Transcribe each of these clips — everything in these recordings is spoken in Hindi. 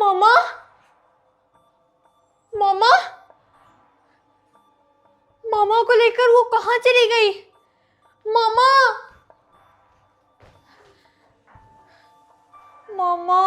मामा, मामा, मामा को लेकर वो कहाँ चली गई? मामा, मामा,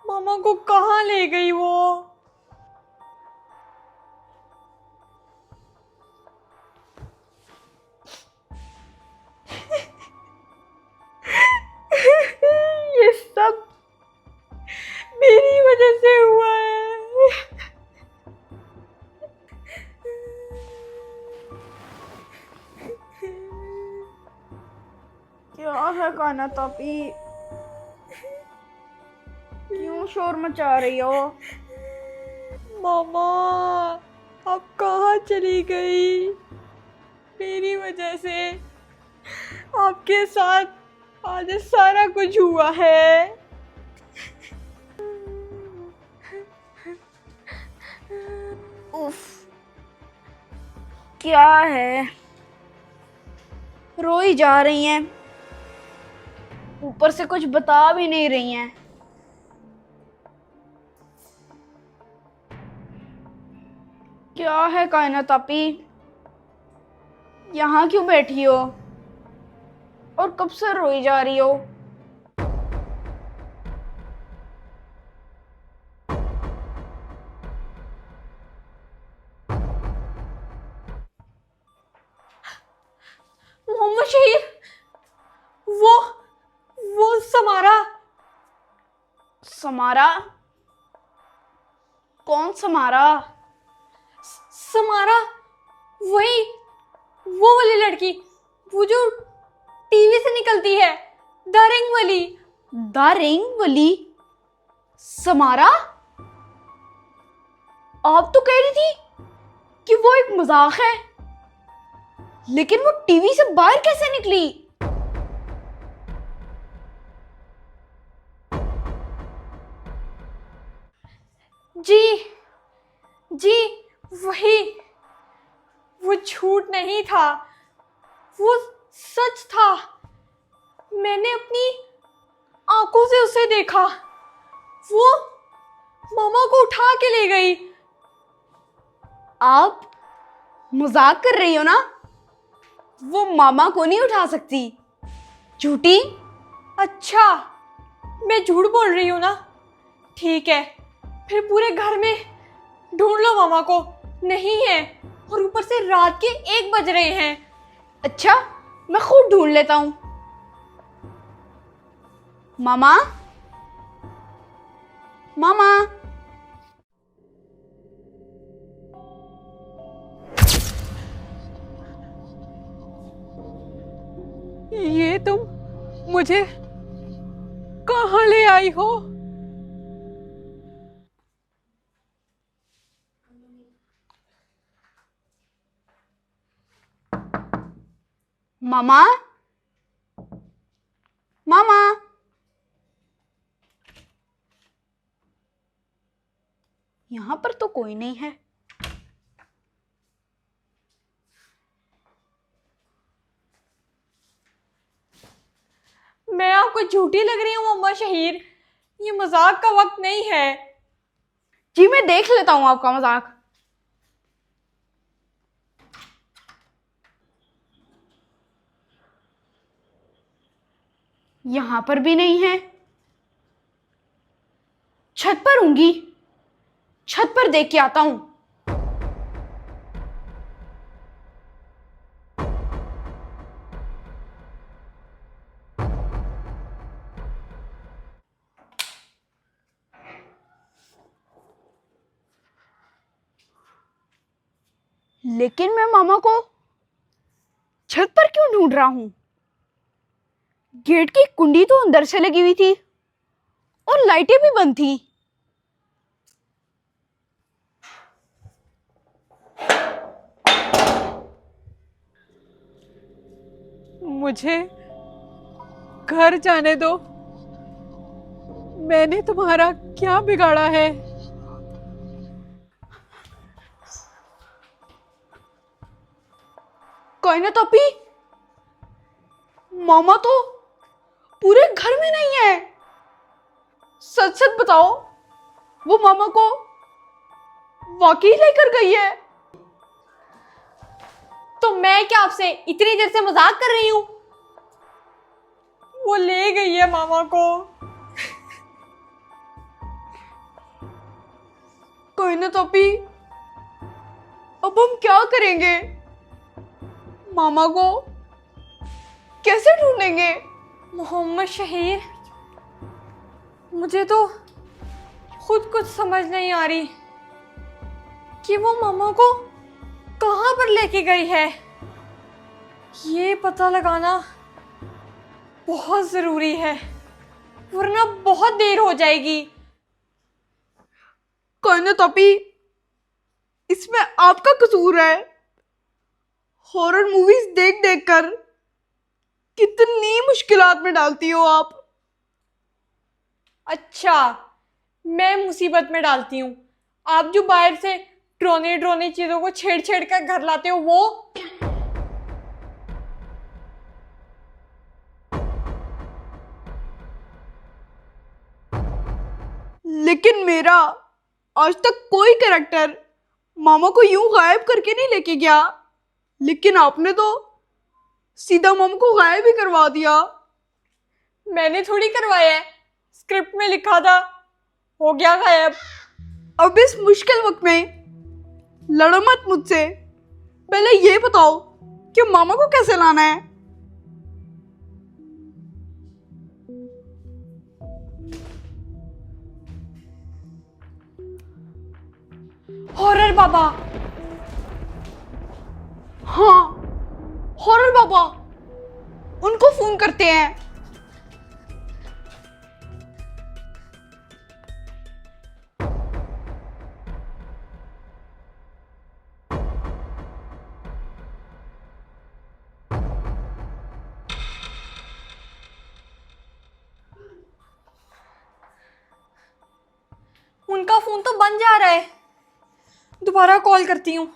मामा को कहाँ ले गई वो? ये सब मेरी वजह से हुआ है। क्या है काना तापी, क्यों शोर मचा रही हो? मामा, अब कहाँ चली गई? मेरी वजह से आपके साथ आज सारा कुछ हुआ है। उफ, क्या है, रोई जा रही हैं, ऊपर से कुछ बता भी नहीं रही हैं। क्या है कायनात तापी, यहाँ क्यों बैठी हो और कब से रोई जा रही हो? मोहम्मद शहीद, वो समारा। समारा? कौन समारा? समारा, वही, वो वाली लड़की, वो जो टीवी से निकलती है, द रिंग वाली। द रिंग वाली समारा? आप तो कह रही थी कि वो एक मजाक है, लेकिन वो टीवी से बाहर कैसे निकली? जी, जी, वही, वो झूठ नहीं था, वो सच था। मैंने अपनी आंखों से उसे देखा। वो मामा को उठा के ले गई। आप मजाक कर रही हो ना? वो मामा को नहीं उठा सकती, झूठी। अच्छा, मैं झूठ बोल रही हूँ ना? ठीक है, फिर पूरे घर में ढूंढ लो मामा को। नहीं है, और ऊपर से रात के 1 बज रहे हैं। अच्छा, मैं खुद ढूंढ लेता हूं। मामा, मामा। ये तुम मुझे कहाँ ले आई हो? मामा, मामा। यहां पर तो कोई नहीं है। मैं आपको झूठी लग रही हूँ मम्मा शहीर? ये मजाक का वक्त नहीं है। जी, मैं देख लेता हूं आपका मजाक। यहां पर भी नहीं है। छत पर होंगी, छत पर देख के आता हूं। लेकिन मैं मामा को छत पर क्यों ढूंढ रहा हूं? गेट की कुंडी तो अंदर से लगी हुई थी और लाइटें भी बंद थी। मुझे घर जाने दो। मैंने तुम्हारा क्या बिगाड़ा है? कायनात तापी, मामा तो पूरे घर में नहीं है। सच सच बताओ, वो मामा को वाकई लेकर गई है? तो मैं क्या आपसे इतनी देर से मजाक कर रही हूँ? वो ले गई है मामा को। कोई ना तोपी, अब हम क्या करेंगे? मामा को कैसे ढूंढेंगे? मोहम्मद शहीर, मुझे तो खुद कुछ समझ नहीं आ रही कि वो मामा को कहाँ पर लेके गई है। ये पता लगाना बहुत जरूरी है, वरना बहुत देर हो जाएगी। कोई ना तोपी, इसमें आपका कसूर है। हॉरर मूवीज देख देख कर कितनी मुश्किलात में डालती हो आप। अच्छा, मैं मुसीबत में डालती हूँ? आप जो बाहर से ड्रोने ड्रोने चीजों को छेड़ छेड़ कर घर लाते हो वो? लेकिन मेरा आज तक कोई कैरेक्टर मामा को यूं गायब करके नहीं लेके गया, लेकिन आपने तो सीधा मामा को गायब ही करवा दिया। मैंने थोड़ी करवाया है, स्क्रिप्ट में लिखा था, हो गया गायब। अब इस मुश्किल वक्त में लड़ो मत मुझसे, पहले ये बताओ कि मामा को कैसे लाना है। हॉरर बाबा। हाँ, हॉरर बाबा, उनको फोन करते हैं। उनका फोन तो बंद जा रहा है, दोबारा कॉल करती हूँ।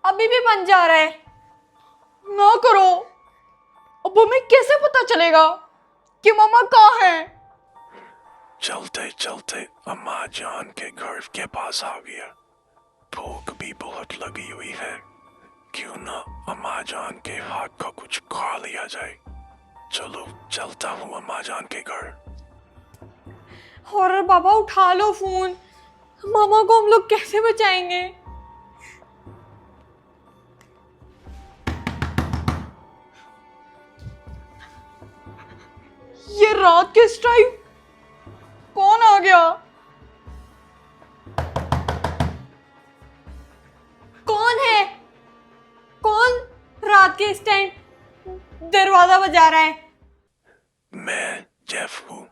अभी भी बंद जा रहा है। ना करो, अब हमें कैसे पता चलेगा कि मामा कहाँ है? चलते चलते अम्मा जान के घर के पास आ गया। भूख भी बहुत लगी हुई है, क्यों ना अम्मा जान के हाथ का कुछ खा लिया जाए। चलो चलता हूँ अम्मा जान के घर। हॉरर बाबा उठा लो फोन, मामा को हम लोग कैसे बचाएंगे? ये रात के इस टाइम कौन आ गया? कौन है? कौन रात के इस टाइम दरवाजा बजा रहा है? मैं जेफ हूँ।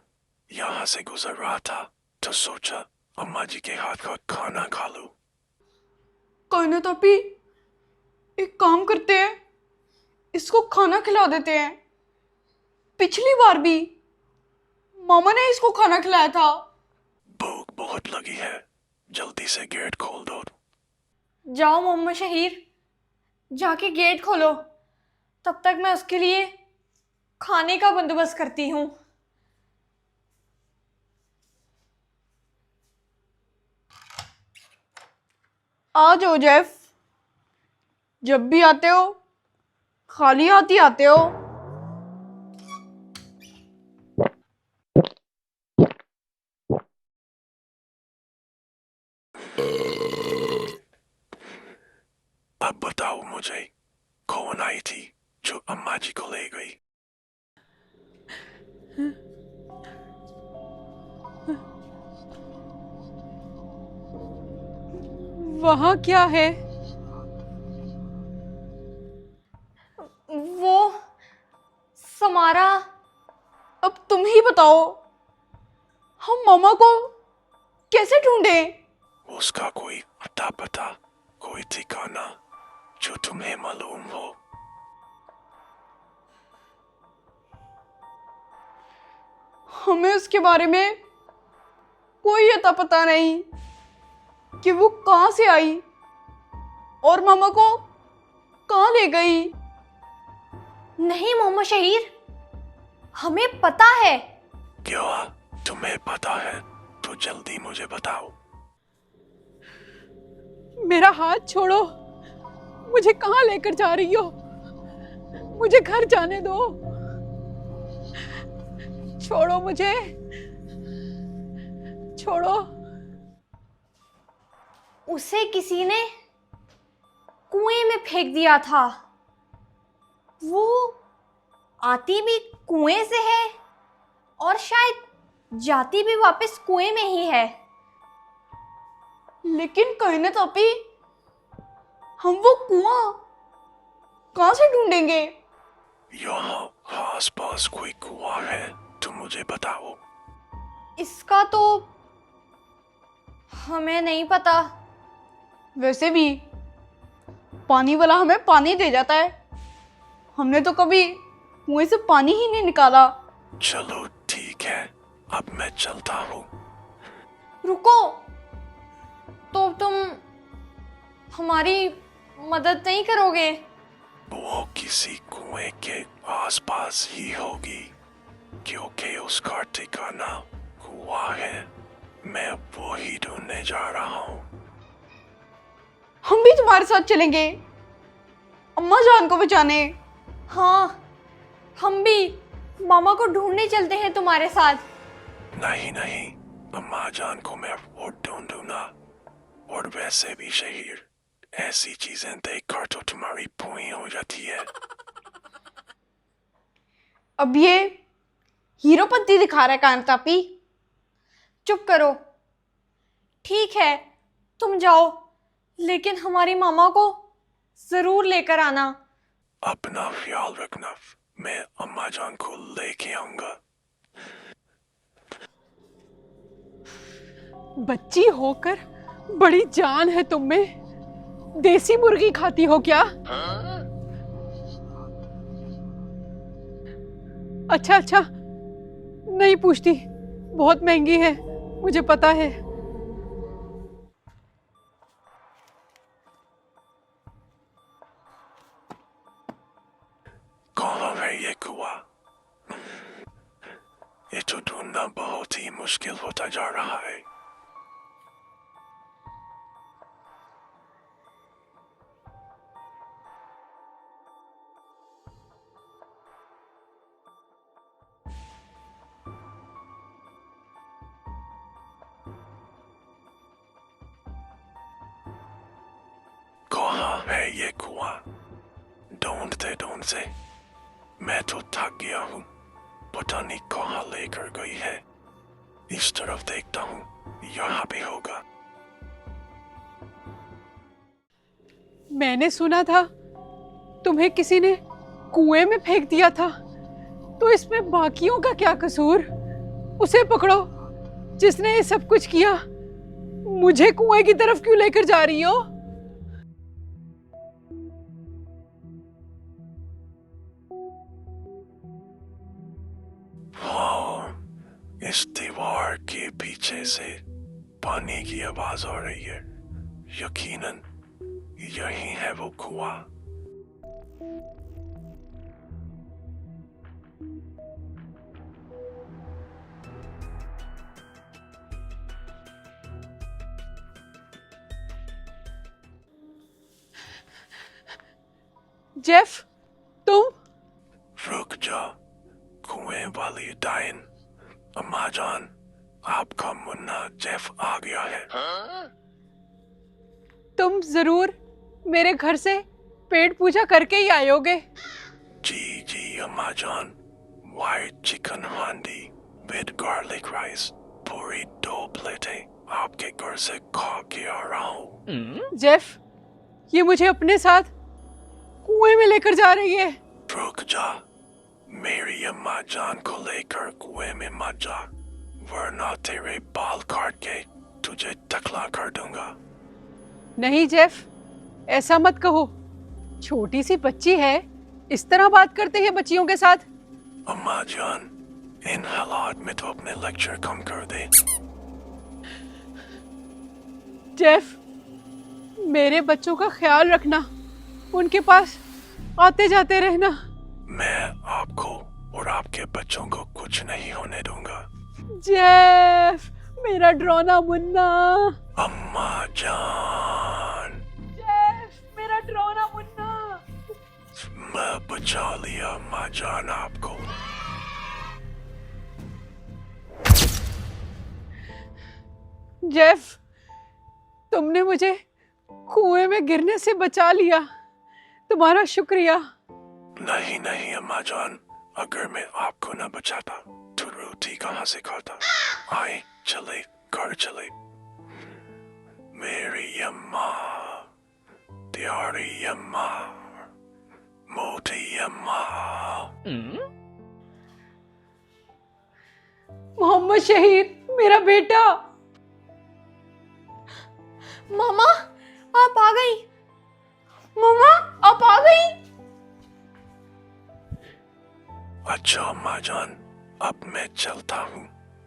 यहाँ से गुजर रहा था तो सोचा अम्मा जी के हाथ का खाना खा लूं। कोई ना तोपी, एक काम करते हैं, इसको खाना खिला देते हैं। पिछली बार भी मामा ने इसको खाना खिलाया था। भूख बहुत लगी है, जल्दी से गेट खोल दो। जाओ मोहम्मद शहीर, जाके गेट खोलो, तब तक मैं उसके लिए खाने का बंदोबस्त करती हूँ। आ जाओ जेफ, जब भी आते हो खाली हाथ ही आते हो। अब बताओ मुझे, कौन आई थी जो अम्मा जी को ले गई? वहाँ क्या है? वो समारा। अब तुम ही बताओ, हम मामा को कैसे ढूंढें? उसका कोई अता पता, कोई ठिकाना जो तुम्हें मालूम हो? हमें उसके बारे में कोई अता पता नहीं कि वो कहाँ से आई और मामा को कहाँ ले गई। नहीं मोहम्मद शहीर, हमें पता है। क्या तुम्हें पता है? तो जल्दी मुझे बताओ। मेरा हाथ छोड़ो। मुझे कहाँ लेकर जा रही हो? मुझे घर जाने दो। छोड़ो मुझे, छोड़ो। उसे किसी ने कुएं में फेंक दिया था। वो आती भी कुएं से है और शायद जाती भी वापस कुएं में ही है। लेकिन कहने तो अपी, हम वो कुआं कहाँ से ढूंढेंगे? यहाँ आस पास कोई कुआं है तो मुझे बताओ। इसका तो हमें नहीं पता। वैसे भी पानी वाला हमें पानी दे जाता है, हमने तो कभी कुएं से पानी ही नहीं निकाला। चलो ठीक है, अब मैं चलता हूँ। रुको, तो तुम हमारी मदद नहीं करोगे? वो किसी कुएं के आसपास ही होगी, क्योंकि उसका ठिकाना कुआं है। मैं वो ही ढूंढने जा रहा हूँ। हम भी तुम्हारे साथ चलेंगे, अम्मा जान को बचाने। हाँ, हम भी मामा को ढूंढने चलते हैं तुम्हारे साथ। नहीं नहीं, अम्मा जान को मैं वो ढूंढूंगा। और वैसे भी शहीर, ऐसी चीजें देखकर तो तुम्हारी पुई हो जाती है। अब ये हीरोपंती दिखा रहा है कांतापी। चुप करो। ठीक है, तुम जाओ, लेकिन हमारी मामा को जरूर लेकर आना। अपना ख्याल रखना, मैं अम्मा जान को लेके आऊंगा। बच्ची होकर बड़ी जान है तुम में। देसी मुर्गी खाती हो क्या? अच्छा अच्छा, नहीं पूछती, बहुत महंगी है, मुझे पता है। कहाँ है ये कुआं? ये तो ढूंढना बहुत ही मुश्किल होता जा रहा है। कहाँ है ये कुआं? ढूंढते ढूंढते मैं तो थक गया हूँ। पता नहीं कहाँ लेकर गई है। इस तरफ देखता हूँ, यहाँ भी होगा। मैंने सुना था तुम्हें किसी ने कुएं में फेंक दिया था, तो इसमें बाकियों का क्या कसूर? उसे पकड़ो जिसने ये सब कुछ किया। मुझे कुएं की तरफ क्यों लेकर जा रही हो? हाँ, इस दीवार के पीछे से पानी की आवाज आ रही है। यकीनन यही है वो कुआं। जेफ, तुम? रुक जा, कुएं वाली डायन। अम्मा जान, आपका मुन्ना जेफ आ गया है। तुम जरूर मेरे घर से पेट पूजा करके ही आयोगे। जी जी अम्मा जान, वाइट चिकन हांडी विद गार्लिक राइस, पूरी 2 प्लेटें आपके घर से खा के आ रहा हूँ। जेफ, ये मुझे अपने साथ कुएं में लेकर जा रही है। रुक जा, मेरी अम्मा जान को लेकर कुएं में मत जा, वरना तेरे बाल काट के तुझे टकला कर दूंगा। नहीं जेफ, ऐसा मत कहो। छोटी सी बच्ची है, इस तरह बात करते हैं बच्चियों के साथ? अम्मा जान, इन हालात में तो अपने लेक्चर कम कर दे। जेफ, मेरे बच्चों का ख्याल रखना, उनके पास आते जाते रहना। मैं आपको और आपके बच्चों को कुछ नहीं होने दूंगा। जेफ, मेरा ड्रोना मुन्ना। अम्मा जान, जेफ, मेरा ड्रोना मुन्ना। मैं बचा लिया अम्मा जान आपको। जेफ, तुमने मुझे कुएं में गिरने से बचा लिया। तुम्हारा शुक्रिया। नहीं नहीं अम्मा जान, अगर मैं आपको न बचाता तो रोटी कहाँ से खाता। आए चले, घर चले। मेरी अम्मा, प्यारी अम्मा, मोटी अम्मा। मोहम्मद शहीद, मेरा बेटा। मामा, आप आ गई। मामा, आप आ गई। अच्छा अम्मा जान, अब मैं चलता हूँ।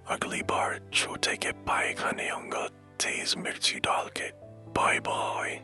अगली बार छोटे के पाए खाने आऊंगा तेज मिर्ची डाल के। Bye bye.